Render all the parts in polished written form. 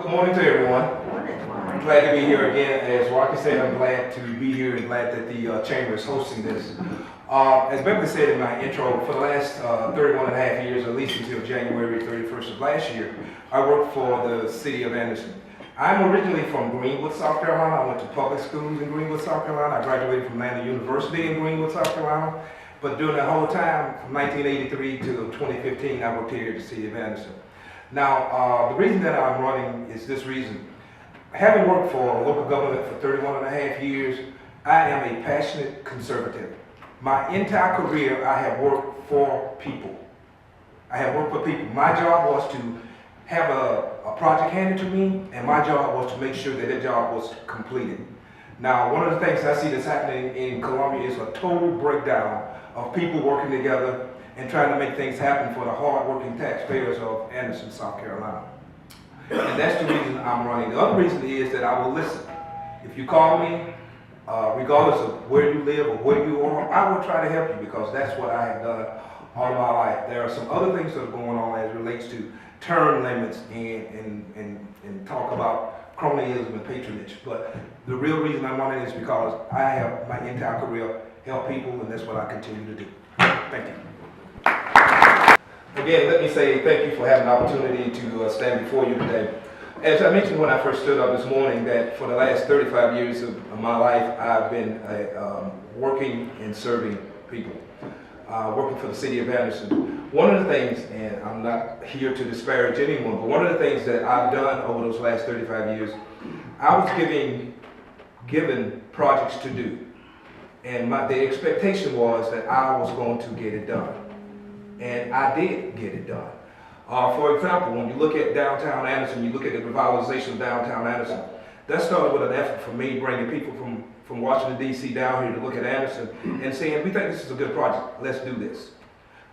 Good morning to everyone. I'm glad to be here again. As Rocky said, I'm glad to be here and glad that the Chamber is hosting this. As Beverly said in my intro, for the last 31 and a half years, at least until January 31st of last year, I worked for the city of Anderson. I'm originally from Greenwood, South Carolina. I went to public schools in Greenwood, South Carolina. I graduated from Atlanta University in Greenwood, South Carolina. But during that whole time, from 1983 to 2015, I worked here at the city of Anderson. Now, the reason that I'm running is this reason. Having worked for local government for 31 and a half years, I am a passionate conservative. My entire career, I have worked for people. I have worked for people. My job was to have a project handed to me, and my job was to make sure that that job was completed. Now, one of the things I see that's happening in Columbia is a total breakdown of people working together and trying to make things happen for the hard-working taxpayers of Anderson, South Carolina. And that's the reason I'm running. The other reason is that I will listen. If you call me, regardless of where you live or where you are, I will try to help you because that's what I have done all my life. There are some other things that are going on as it relates to term limits and talk about cronyism and patronage. But the real reason I'm running is because I have my entire career help people, and that's what I continue to do. Thank you. Again, let me say thank you for having the opportunity to stand before you today. As I mentioned when I first stood up this morning, that for the last 35 years of my life, I've been working and serving people, working for the city of Anderson. One of the things, and I'm not here to disparage anyone, but one of the things that I've done over those last 35 years, I was given projects to do. And the expectation was that I was going to get it done. And I did get it done. For example, when you look at downtown Anderson, you look at the revitalization of downtown Anderson, that started with an effort from me bringing people from Washington, D.C. down here to look at Anderson and saying, we think this is a good project, let's do this.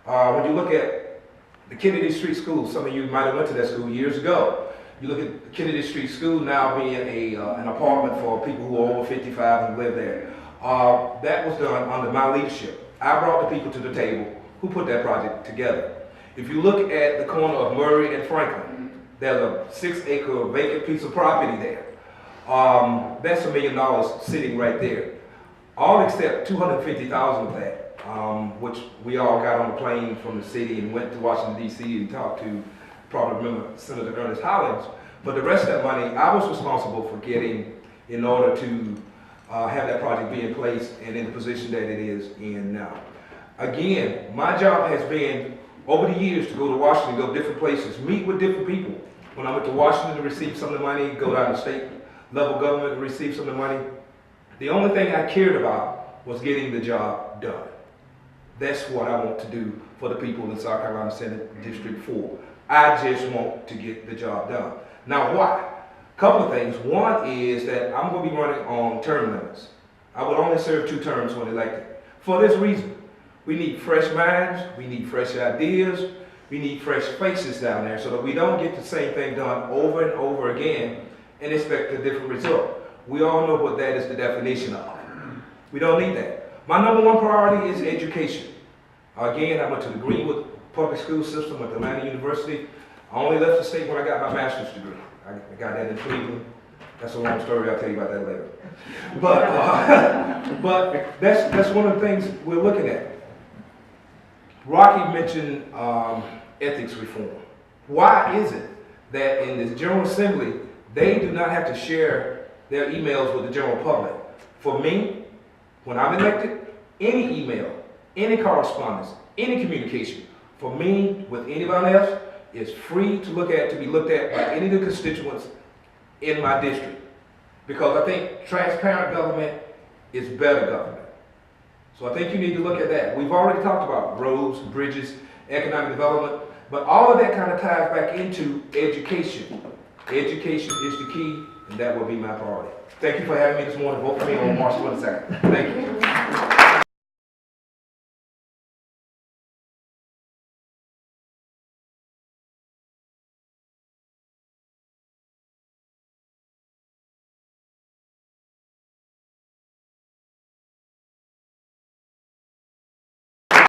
When you look at the Kennedy Street School, some of you might have went to that school years ago. You look at Kennedy Street School now being an apartment for people who are over 55 and live there. That was done under my leadership. I brought the people to the table who put that project together. If you look at the corner of Murray and Franklin, there's a 6-acre vacant piece of property there. That's $1 million sitting right there. All except $250,000 of that, which we all got on a plane from the city and went to Washington, D.C. and talked to, probably remember, Senator Ernest Hollins. But the rest of that money, I was responsible for getting in order to have that project be in place and in the position that it is in now. Again, my job has been, over the years, to go to Washington, go to different places, meet with different people. When I went to Washington to receive some of the money, go down to state level government to receive some of the money, the only thing I cared about was getting the job done. That's what I want to do for the people in South Carolina Senate District 4. I just want to get the job done. Now why? A couple of things. One is that I'm going to be running on term limits. I would only serve 2 terms when elected. For this reason, we need fresh minds, we need fresh ideas, we need fresh faces down there so that we don't get the same thing done over and over again and expect a different result. We all know what that is the definition of. We don't need that. My number one priority is education. Again, I went to the Greenwood public school system at Atlanta University. I only left the state when I got my master's degree. I got that in Cleveland. That's a long story, I'll tell you about that later. But that's one of the things we're looking at. Rocky mentioned ethics reform. Why is it that in the General Assembly, they do not have to share their emails with the general public? For me, when I'm elected, any email, any correspondence, any communication, for me with anybody else, is free to look at, to be looked at by any of the constituents in my district. Because I think transparent government is better government. So I think you need to look at that. We've already talked about roads, bridges, economic development, but all of that kind of ties back into education. Education is the key, and that will be my priority. Thank you for having me this morning. Vote for me on March 22nd. Thank you.